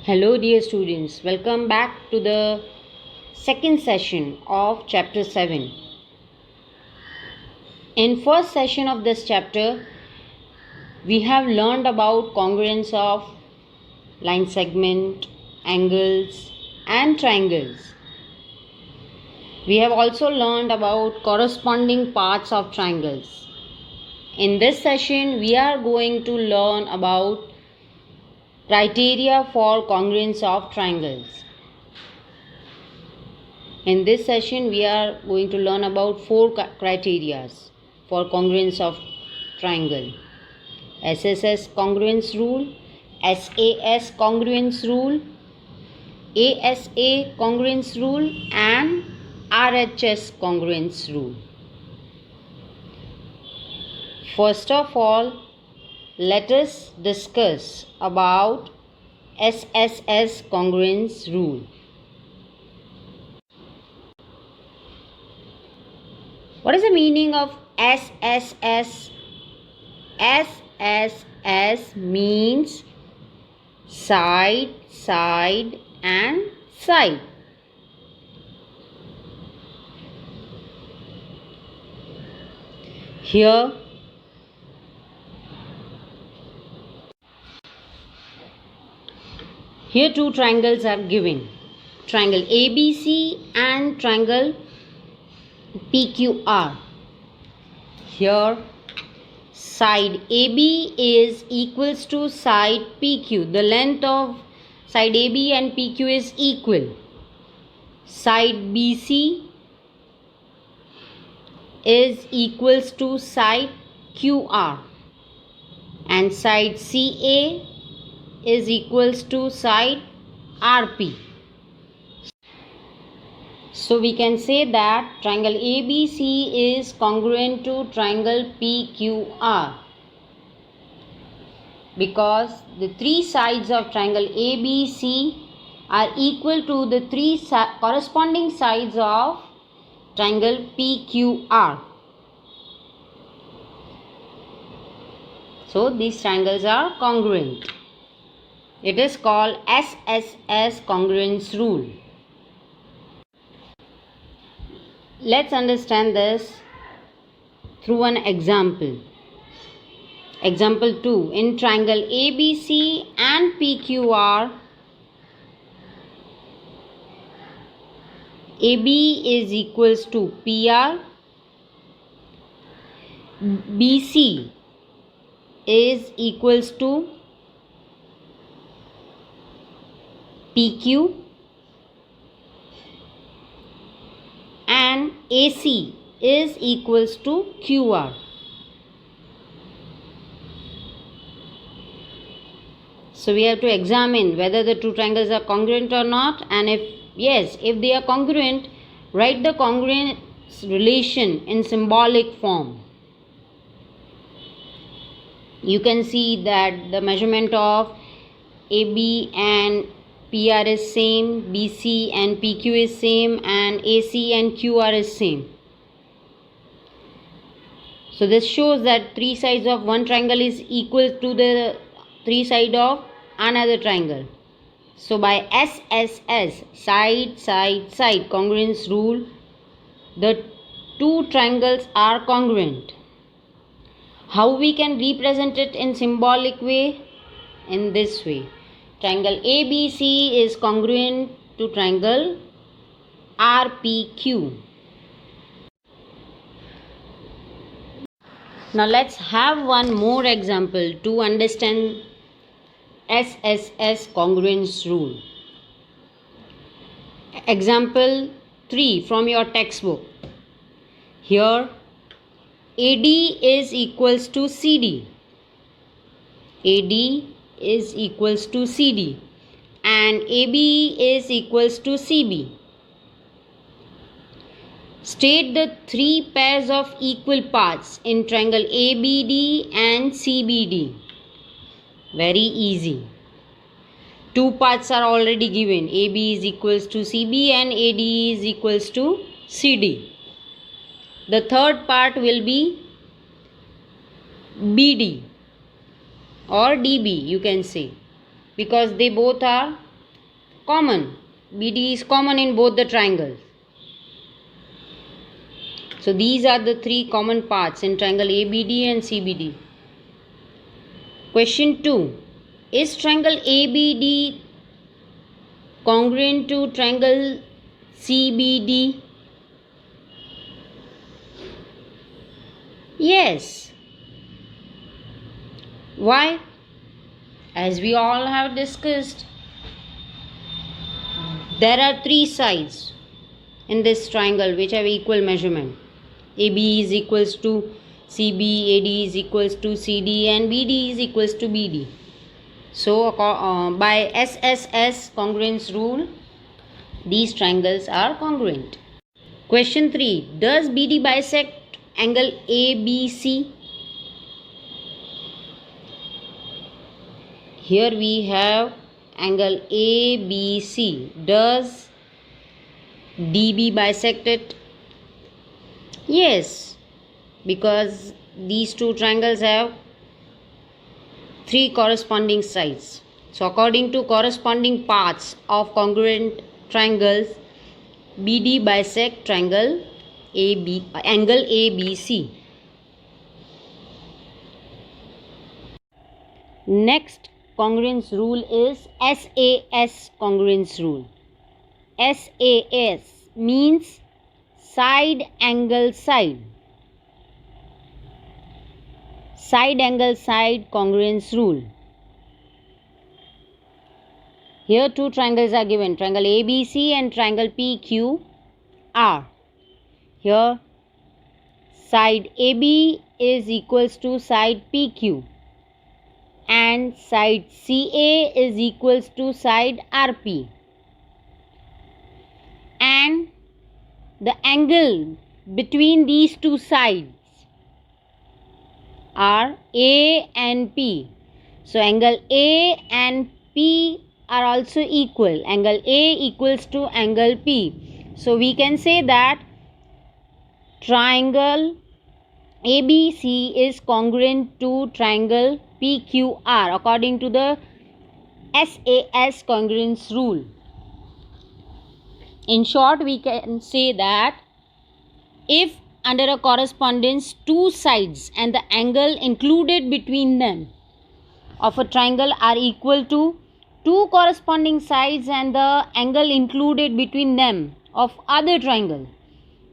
Hello dear students, welcome back to the second session of chapter 7. In first session of this chapter, we have learned about congruence of line segment, angles and triangles. We have also learned about corresponding parts of triangles. In this session, we are going to learn about criteria for congruence of triangles. In this session, we are going to learn about four criteria for congruence of triangle: SSS congruence rule, SAS congruence rule, ASA congruence rule, and RHS congruence rule. First of all, let us discuss about SSS congruence rule. What is the meaning of SSS? SSS means side, side and side. Here two triangles are given, triangle ABC and triangle PQR. Here side AB is equals to side PQ. The length of side AB and PQ is equal. Side BC is equals to side QR and side CA is equals to side RP. So we can say that triangle ABC is congruent to triangle PQR because the three sides of triangle ABC are equal to the three corresponding sides of triangle PQR. So these triangles are congruent. It is called SSS congruence rule. Let's understand this through an example. Example 2. In triangle ABC and PQR, AB is equals to PR, BC is equals to PQ and AC is equals to QR. So we have to examine whether the two triangles are congruent or not, and if yes, if they are congruent, write the congruence relation in symbolic form. You can see that the measurement of AB and PR is same, BC and PQ is same, and AC and QR is same. So this shows that three sides of one triangle is equal to the three sides of another triangle. So by SSS, side, side, side congruence rule, the two triangles are congruent. How we can represent it in symbolic way? In this way. Triangle ABC is congruent to triangle RPQ. Now let's have one more example to understand SSS congruence rule. Example 3 from your textbook. Here AD is equals to CD. AD is equals to CD and AB is equals to CB. State the three pairs of equal parts in triangle ABD and CBD. Very easy. Two parts are already given. AB is equals to CB and AD is equals to CD. The third part will be BD or DB, you can say, because they both are common. BD is common in both the triangles. So these are the three common parts in triangle ABD and CBD. Question 2. Is triangle ABD congruent to triangle CBD? Yes. Why? As we all have discussed, there are three sides in this triangle which have equal measurement. AB is equals to CB, AD is equals to CD, and BD is equals to BD. So by SSS congruence rule, these triangles are congruent. Question 3. Does BD bisect angle ABC? Here we have angle ABC. Does DB bisect it? Yes, because these two triangles have three corresponding sides. So according to corresponding parts of congruent triangles, BD bisect triangle angle ABC. Next congruence rule is SAS congruence rule. SAS means side angle side. Side angle side congruence rule. Here two triangles are given, triangle ABC and triangle PQR. Here side AB is equals to side PQ and side CA is equals to side RP, and the angle between these two sides are A and P. So angle A and P are also equal. Angle A equals to angle P. So we can say that triangle ABC is congruent to triangle PQR according to the SAS congruence rule. In short, we can say that if under a correspondence two sides and the angle included between them of a triangle are equal to two corresponding sides and the angle included between them of other triangle,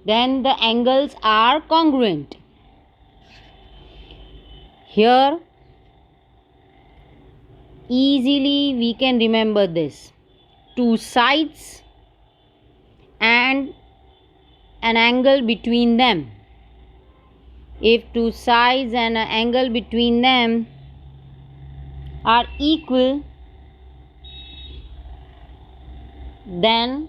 then the angles are congruent. Here easily we can remember this: two sides and an angle between them. If two sides and an angle between them are equal, then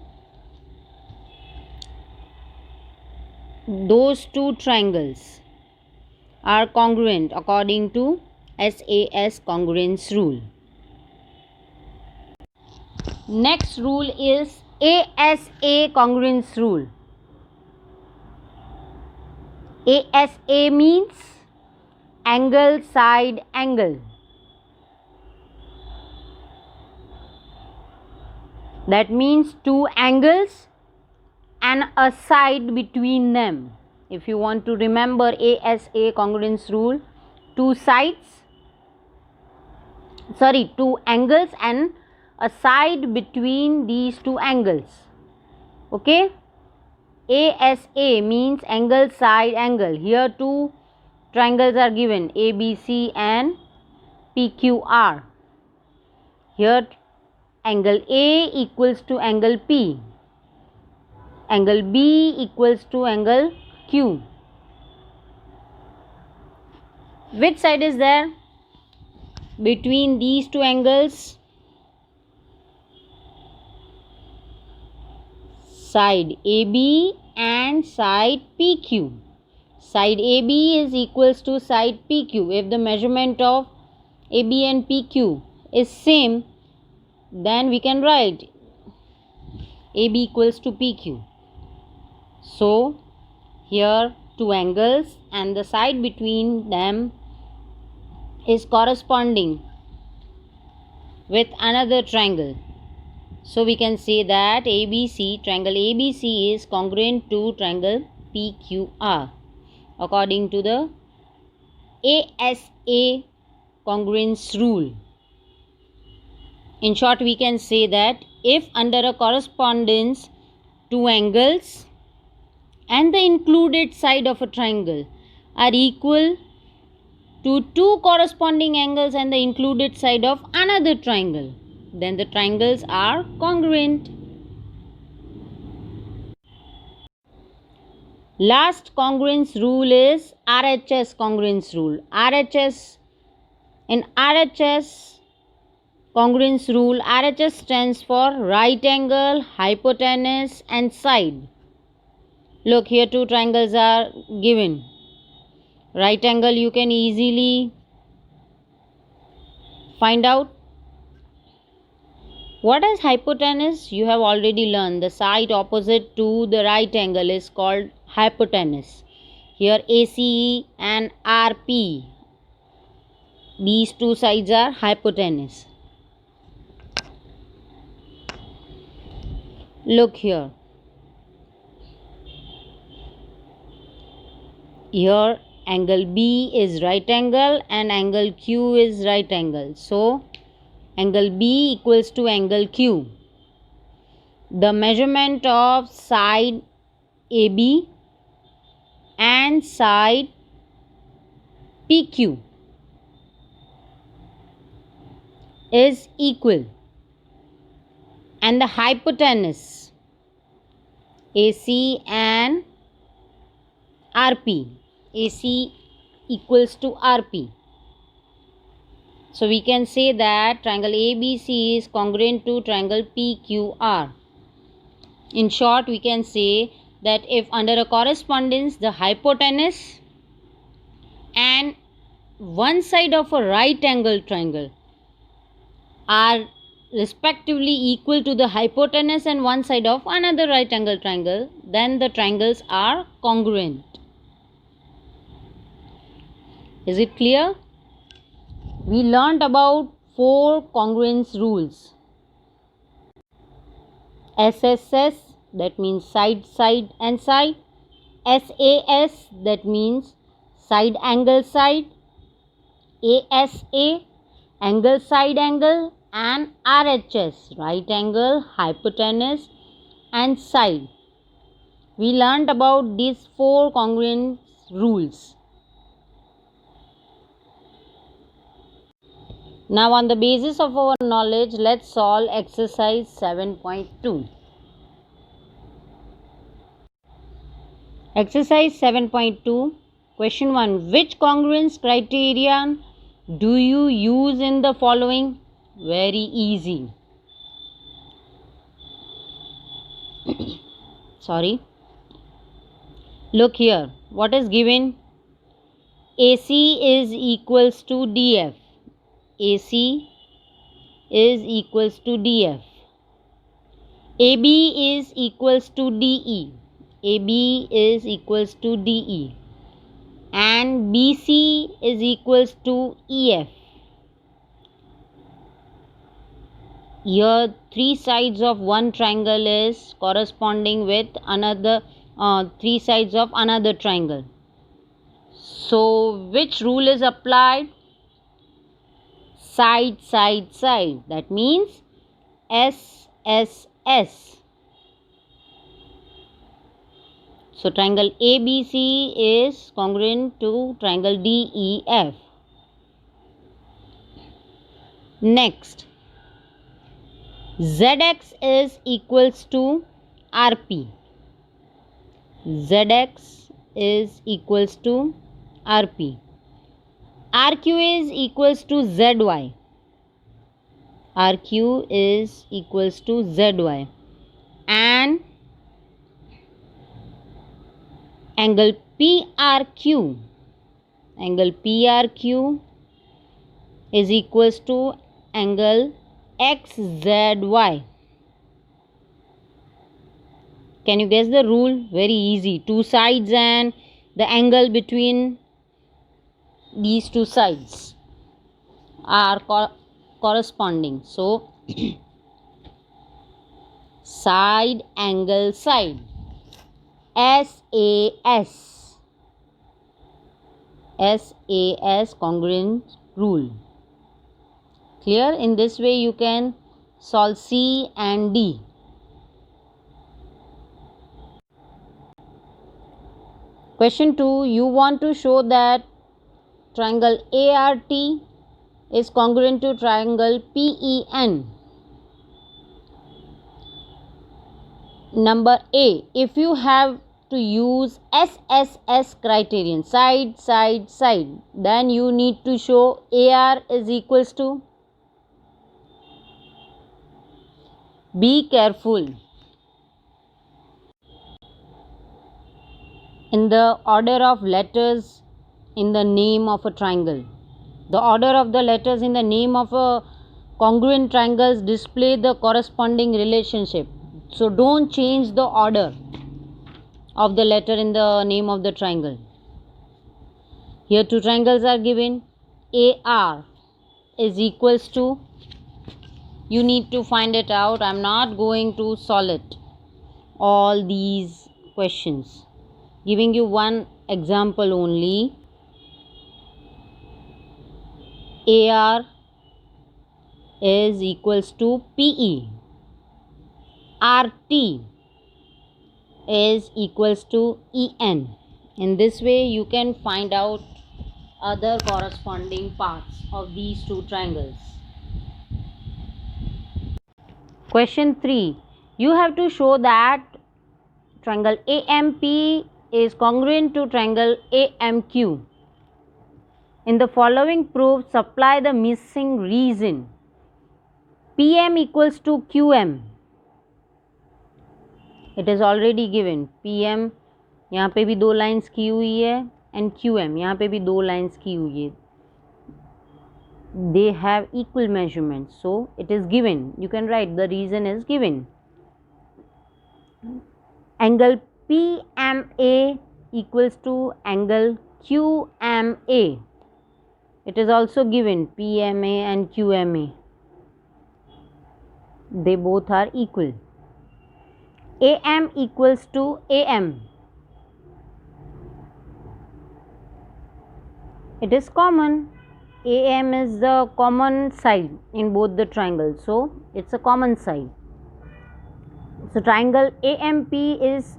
those two triangles are congruent according to SAS congruence rule. Next rule is ASA congruence rule. ASA means angle side angle. That means two angles and a side between them. If you want to remember ASA congruence rule, two angles and a side between these two angles. Okay? ASA means angle side angle. Here two triangles are given, ABC and PQR. Here angle A equals to angle P. Angle B equals to angle Q. Which side is there between these two angles? Side AB and side PQ. Side AB is equals to side PQ. If the measurement of AB and PQ is same, then we can write AB equals to PQ. So here two angles and the side between them is corresponding with another triangle. So we can say that ABC, triangle ABC is congruent to triangle PQR according to the ASA congruence rule. In short, we can say that if under a correspondence two angles and the included side of a triangle are equal to two corresponding angles and the included side of another triangle, then the triangles are congruent. Last congruence rule is RHS congruence rule. In RHS congruence rule, RHS stands for right angle, hypotenuse and side. Look, here two triangles are given. Right angle you can easily find out. What is hypotenuse? You have already learned. The side opposite to the right angle is called hypotenuse. Here ACE and RP, these two sides are hypotenuse. Look here. Here angle B is right angle and angle Q is right angle. So angle B equals to angle Q. The measurement of side AB and side PQ is equal, and the hypotenuse AC and RP, AC equals to RP. So we can say that triangle ABC is congruent to triangle PQR. In short, we can say that if under a correspondence the hypotenuse and one side of a right angle triangle are respectively equal to the hypotenuse and one side of another right angle triangle, then the triangles are congruent. Is it clear? We learnt about 4 congruence rules. SSS, that means side, side and side. SAS, that means side, angle, side. ASA, angle, side, angle. And RHS, right angle, hypotenuse and side. We learnt about these 4 congruence rules. Now on the basis of our knowledge, let's solve exercise 7.2. Exercise 7.2, question 1. Which congruence criterion do you use in the following? Very easy. Sorry. Look here. What is given? AC is equals to DF. AC is equals to DF. AB is equals to DE. AB is equals to DE. And BC is equals to EF. Here 3 sides of one triangle is corresponding with another 3 sides of another triangle. So which rule is applied? Side, side, side. That means SSS. So triangle ABC is congruent to triangle DEF. Next, ZX is equals to RP. ZX is equals to RP. RQ is equals to ZY. RQ is equals to ZY. And angle PRQ. Angle PRQ is equals to angle XZY. Can you guess the rule? Very easy. 2 sides and the angle between these 2 sides are corresponding. So side angle side, SAS, SAS congruence rule. Clear? In this way you can solve C and D. Question 2, you want to show that triangle ART is congruent to triangle PEN. Number A, if you have to use SSS criterion, side, side, side, then you need to show AR is equals to, be careful, in the order of letters in the name of a triangle. The order of the letters in the name of a congruent triangles display the corresponding relationship. So don't change the order of the letter in the name of the triangle. Here two triangles are given. AR is equals to, you need to find it out. I am not going to solve it, all these questions. Giving you one example only. AR is equals to PE. RT is equals to EN. In this way you can find out other corresponding parts of these two triangles. Question 3, you have to show that triangle AMP is congruent to triangle AMQ. In the following proof, supply the missing reason. PM equals to QM. It is already given. PM यहाँ पे भी दो lines की हुई है and QM यहाँ पे भी दो लाइन्स की हुई है. They have equal measurements, so it is given. You can write the reason is given. Angle PMA equals to angle QMA. It is also given, PMA and QMA. They both are equal. AM equals to AM. It is common. AM is the common side in both the triangles, so it's a common side. So triangle AMP is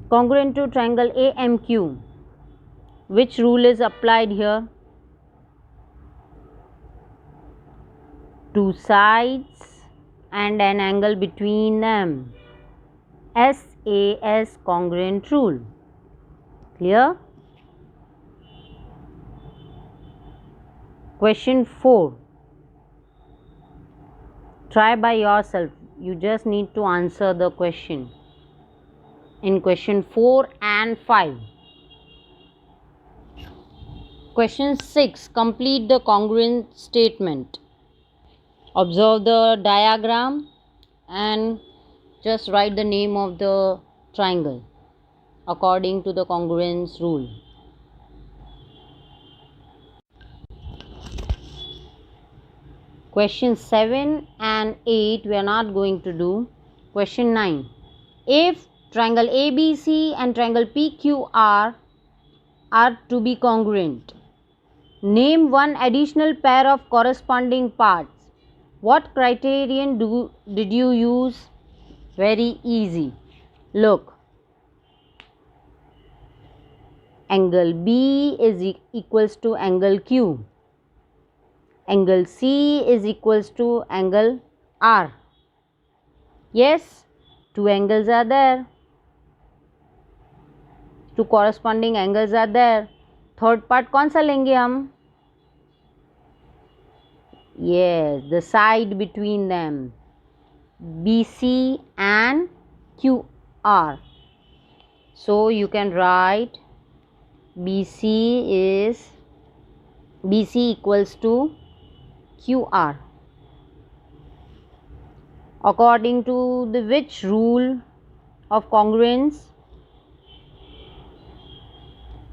congruent to triangle AMQ. Which rule is applied here? Two sides and an angle between them. SAS congruent rule. Clear? Question 4. Try by yourself. You just need to answer the question. In question 4 and 5. Question 6. Complete the congruent statement. Observe the diagram and just write the name of the triangle according to the congruence rule. Question 7 and 8 we are not going to do. Question 9. If triangle ABC and triangle PQR are to be congruent, name one additional pair of corresponding parts. What criterion did you use? Very easy. Look. Angle B is equals to angle Q. Angle C is equals to angle R. Yes, two angles are there. Two corresponding angles are there. Third part कौन सा लेंगे हम? Yes, the side between them. BC and QR. So you can write BC equals to QR. According to the which rule of congruence?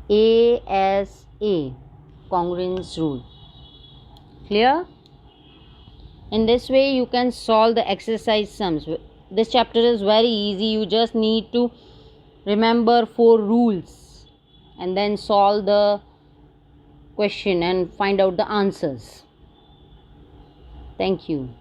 ASA congruence rule. Clear? In this way you can solve the exercise sums. this chapter is very easy. You just need to remember 4 rules and then solve the question and find out the answers. Thank you.